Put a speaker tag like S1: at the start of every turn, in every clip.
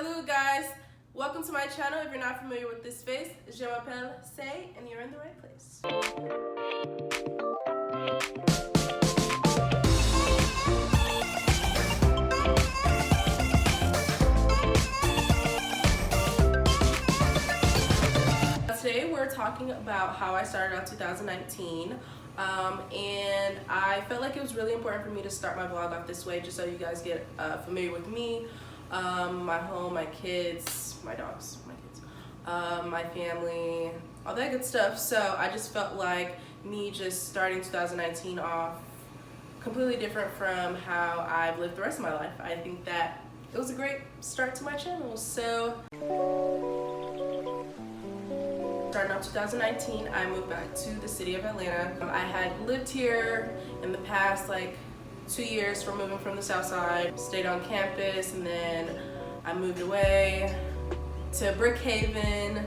S1: Salut guys, welcome to my channel. If you're not familiar with this face, je m'appelle Say, and you're in the right place. Today we're talking about how I started out 2019. And I felt like it was really important for me to start my vlog off this way, just so you guys get familiar with me, my home, my kids, my dogs, my kids, my family, all that good stuff. So I just felt like me just starting 2019 off completely different from how I've lived the rest of my life. I think that it was a great start to my channel. So starting out 2019, I moved back to the city of Atlanta. I had lived here in the past like 2 years from moving from the south side, stayed on campus, and then I moved away to Brookhaven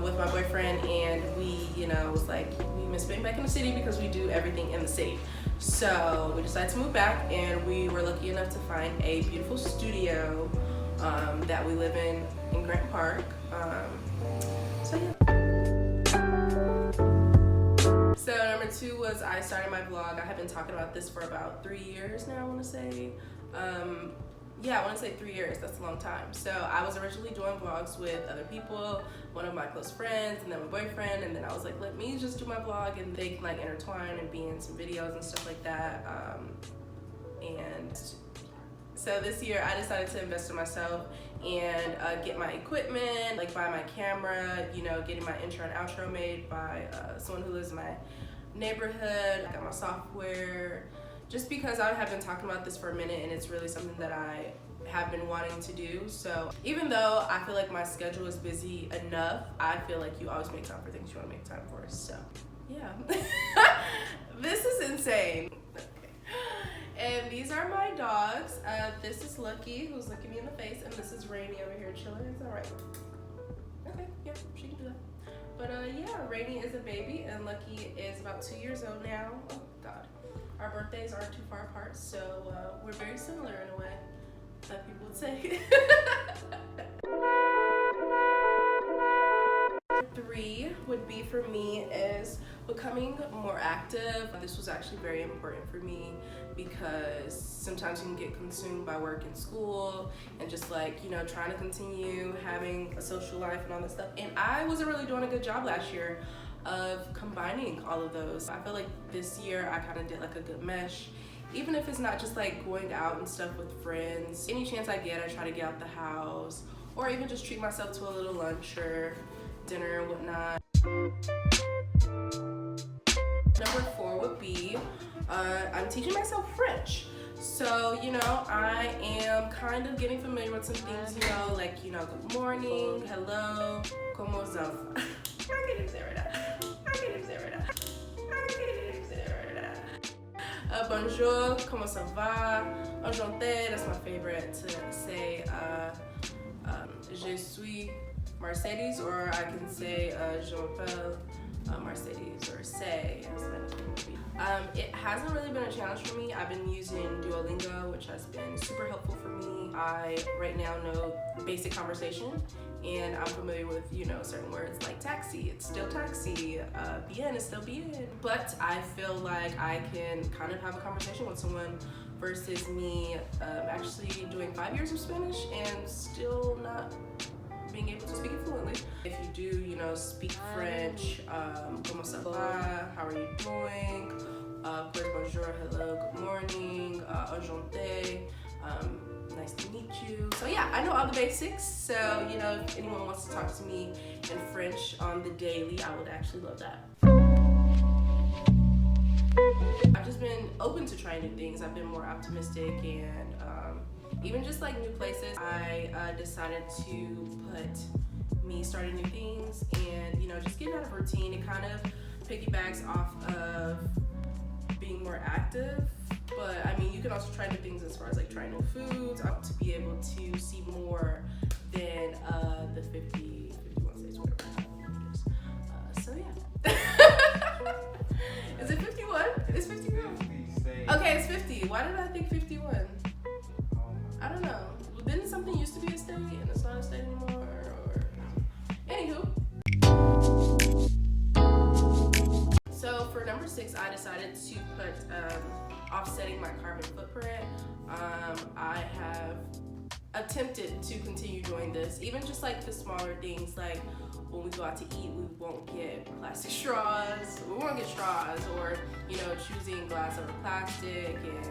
S1: with my boyfriend, and we, was like, we miss being back in the city because we do everything in the city. So we decided to move back, and we were lucky enough to find a beautiful studio that we live in Grant Park. So yeah. So number 2 was I started my vlog. I have been talking about this for about 3 years now, I want to say. Yeah, I want to say 3 years. That's a long time. So I was originally doing vlogs with other people, one of my close friends, and then my boyfriend, and then I was like, let me just do my vlog and they can like intertwine and be in some videos and stuff like that. And so this year I decided to invest in myself and get my equipment, like buy my camera, getting my intro and outro made by someone who lives in my neighborhood. I got my software, just because I have been talking about this for a minute and it's really something that I have been wanting to do. So even though I feel like my schedule is busy enough, I feel like you always make time for things you want to make time for. So yeah. This is insane. And these are my dogs. This is Lucky, who's looking me in the face, and this is Rainy over here chilling. Is that right? Okay, yeah, she can do that. But yeah, Rainy is a baby, and Lucky is about 2 years old now. Oh God, our birthdays aren't too far apart, so we're very similar in a way that people would say. 3 would be for me is becoming more active. This was actually very important for me because sometimes you can get consumed by work and school and just like, trying to continue having a social life and all that stuff. And I wasn't really doing a good job last year of combining all of those. I feel like this year I kind of did like a good mesh. Even if it's not just like going out and stuff with friends, any chance I get, I try to get out the house or even just treat myself to a little lunch or dinner and whatnot. Number 4 would be I'm teaching myself French. So, I am kind of getting familiar with some things, like, good morning, hello, comment ça va? I can't even say it right now. Bonjour, comment ça va? Enchanté, that's my favorite to say. Je suis Mercedes, or I can say je m'appelle Mercedes, or say. It hasn't really been a challenge for me. I've been using Duolingo, which has been super helpful for me. I right now know basic conversation, and I'm familiar with certain words like taxi, it's still taxi, bien is still bien. But I feel like I can kind of have a conversation with someone versus me actually doing 5 years of Spanish and still not being able to speak it fluently. If you do, speak French, comment ça va, how are you doing? Of course, bonjour, hello, good morning, enchanté, nice to meet you. So yeah, I know all the basics. So, if anyone wants to talk to me in French on the daily, I would actually love that. I've just been open to trying new things. I've been more optimistic, and even just like new places. I decided to put me starting new things and just getting out of routine. It kind of piggybacks off of being more active, but I mean you can also try new things as far as like trying new foods. I want to be able to see more than the 51 states, whatever it is. So yeah. Is it 51? It's 51. Okay, it's 50. Why did I think 51? I don't know. Didn't something used to be a state 2026, I decided to put offsetting my carbon footprint. I have attempted to continue doing this, even just like the smaller things, like when we go out to eat, we won't get plastic straws, or choosing glass over plastic, and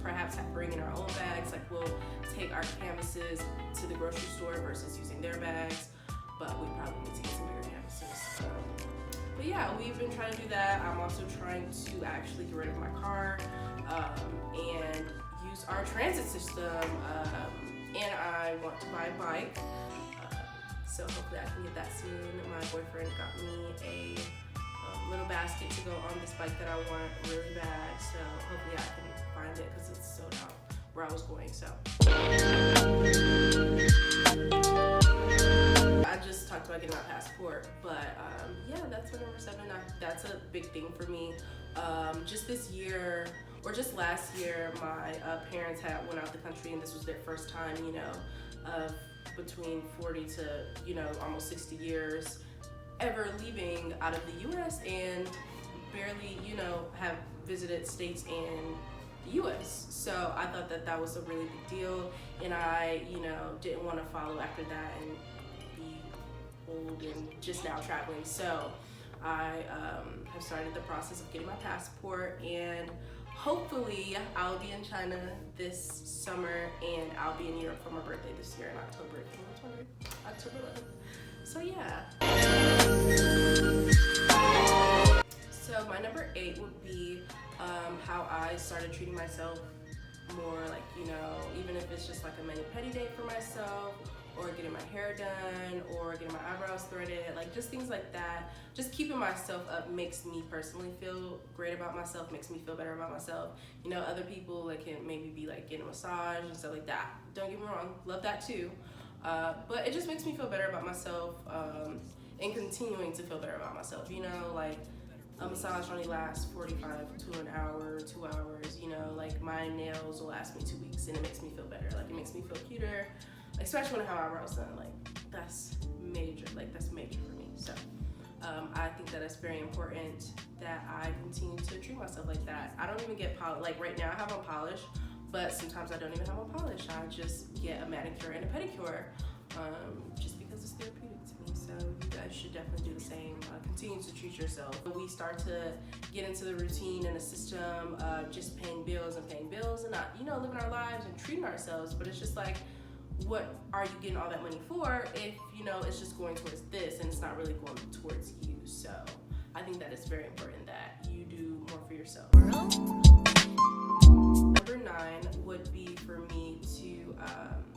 S1: perhaps bringing our own bags. Like we'll take our canvases to the grocery store versus using their bags, but we probably need to get some bigger canvases. But yeah, we've been trying to do that. I'm also trying to actually get rid of my car and use our transit system, and I want to buy a bike, so hopefully I can get that soon. My boyfriend got me a little basket to go on this bike that I want really bad, so hopefully I can find it because it's sold out where I was going. So I just talked about getting my passport, but yeah, that's my number 7. That's a big thing for me. Just this year, or just last year, my parents had went out the country, and this was their first time, of between 40 to almost 60 years ever leaving out of the U.S. and barely have visited states in the U.S. So I thought that was a really big deal, and I didn't want to follow after that and be old and just now traveling. So I have started the process of getting my passport, and hopefully I'll be in China this summer, and I'll be in Europe for my birthday this year in October 11th. So yeah. So my number 8 would be how I started treating myself more, like, even if it's just like a mani-pedi day for myself, or getting my hair done, or getting my eyebrows threaded, like just things like that. Just keeping myself up makes me personally feel great about myself, makes me feel better about myself. Other people like can maybe be like getting a massage and stuff like that. Don't get me wrong, love that too. But it just makes me feel better about myself, and continuing to feel better about myself. Like a massage only lasts 45 to an hour, 2 hours. Like my nails will last me 2 weeks, and it makes me feel better. Like it makes me feel cuter. Especially when I have eyebrows done, like that's major. Like that's major for me. So I think that it's very important that I continue to treat myself like that. I don't even get polish. Like right now, I have on polish, but sometimes I don't even have on polish. I just get a manicure and a pedicure, just because it's therapeutic to me. So you guys should definitely do the same. Continue to treat yourself. We start to get into the routine and the system of just paying bills and not, living our lives and treating ourselves. But it's just like, what are you getting all that money for if it's just going towards this and it's not really going towards you? So I think that it's very important that you do more for yourself. Number 9 would be for me to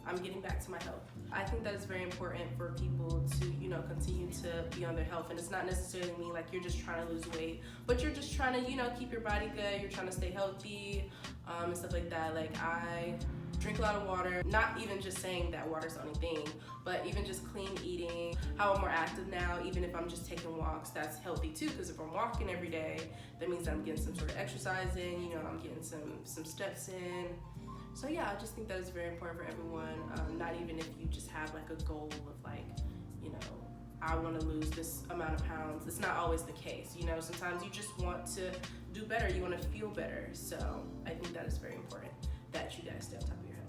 S1: I'm getting back to my health. I think that it's very important for people to continue to be on their health, and it's not necessarily mean like you're just trying to lose weight, but you're just trying to keep your body good, you're trying to stay healthy, and stuff like that. Like I drink a lot of water, not even just saying that water's the only thing, but even just clean eating, how I'm more active now, even if I'm just taking walks, that's healthy too, because if I'm walking every day, that means that I'm getting some sort of exercise in, I'm getting some steps in. So yeah, I just think that is very important for everyone, not even if you just have like a goal of like, I want to lose this amount of pounds. It's not always the case, sometimes you just want to do better, you want to feel better. So I think that is very important that you guys stay on top of your health.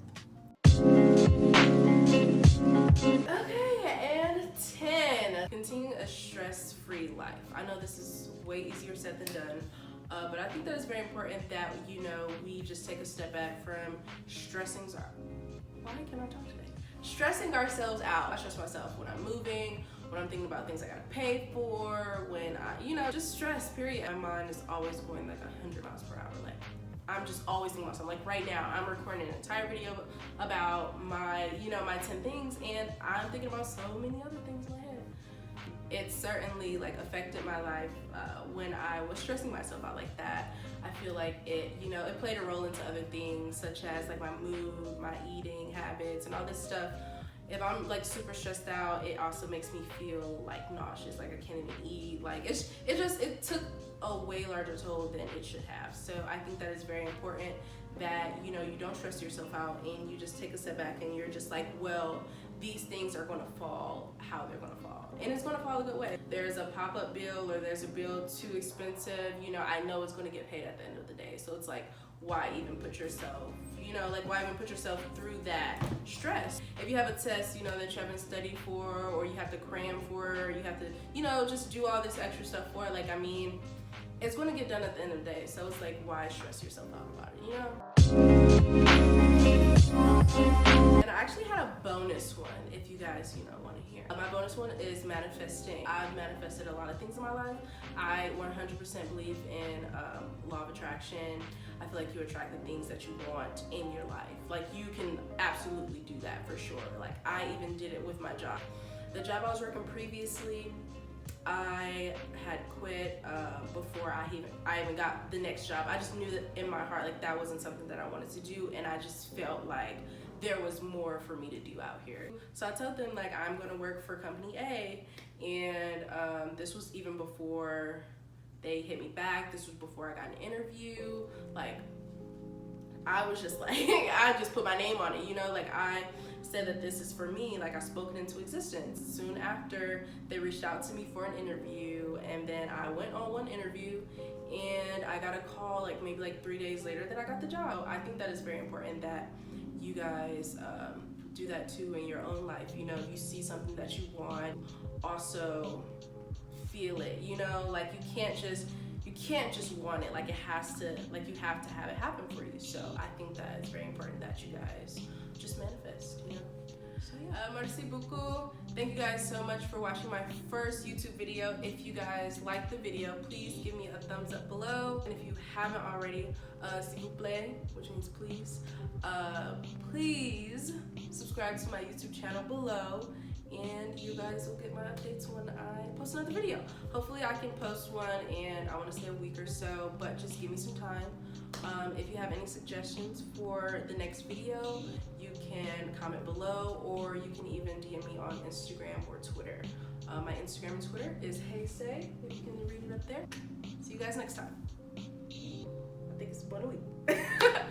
S1: Okay, and 10, continuing a stress-free life. I know this is way easier said than done, but I think that it's very important that, we just take a step back from stressing ourselves out. I stress myself when I'm moving, when I'm thinking about things I gotta pay for, when I, just stress, period. My mind is always going like 100 miles per hour. Like, I'm just always thinking about something. Like right now, I'm recording an entire video about my, my 10 things, and I'm thinking about so many other things in my head. It certainly like affected my life when I was stressing myself out like that. I feel like it, it played a role into other things, such as like my mood, my eating habits, and all this stuff. If I'm like super stressed out, it also makes me feel like nauseous, like I can't even eat. Like it took a way larger toll than it should have. So I think that is very important that you don't stress yourself out, and you just take a step back and you're just like, well, these things are going to fall how they're going to fall, and it's going to fall a good way. There's a pop-up bill or there's a bill too expensive, you know, I know it's going to get paid at the end of the day. So it's like, why even put yourself, you know, like why even put yourself through that stress? If you have a test, you know, that you haven't studied for, or you have to cram for, or you have to, you know, just do all this extra stuff for, like, I mean, it's going to get done at the end of the day. So it's like, why stress yourself out about it, you know? And I actually had a bonus one, if you guys, you know, want to hear. My bonus one is manifesting. I've manifested a lot of things in my life. I 100% believe in law of attraction. I feel like you attract the things that you want in your life. Like, you can absolutely do that for sure. Like, I even did it with my job. The job I was working previously, I had quit before I even got the next job. I just knew that in my heart, like, that wasn't something that I wanted to do, and I just felt like there was more for me to do out here. So I told them, like, I'm gonna work for company A, and this was even before they hit me back. This was before I got an interview. Like, I was just like, I just put my name on it, you know, like, I said that this is for me, like, I spoke it into existence. Soon after, they reached out to me for an interview, and then I went on one interview, and I got a call, like, maybe like 3 days later, that I got the job. I think that is very important that you guys do that too in your own life. You know, if you see something that you want, also feel it, you know, like, you can't just want it, like, it has to, like, you have to have it happen for you. So I think that it's very important that you guys just manifest, you know. So yeah, merci beaucoup. Thank you guys so much for watching my first YouTube video. If you guys like the video, please give me a thumbs up below. And if you haven't already, s'il vous plaît, which means please, please subscribe to my YouTube channel below, and you guys will get my updates when I post another video. Hopefully I can post one, and I want to say a week or so, but just give me some time. If you have any suggestions for the next video, you can comment below, or you can even DM me on Instagram or Twitter. My Instagram and Twitter is HeySay, if you can read it up there. See you guys next time. I think it's about a week.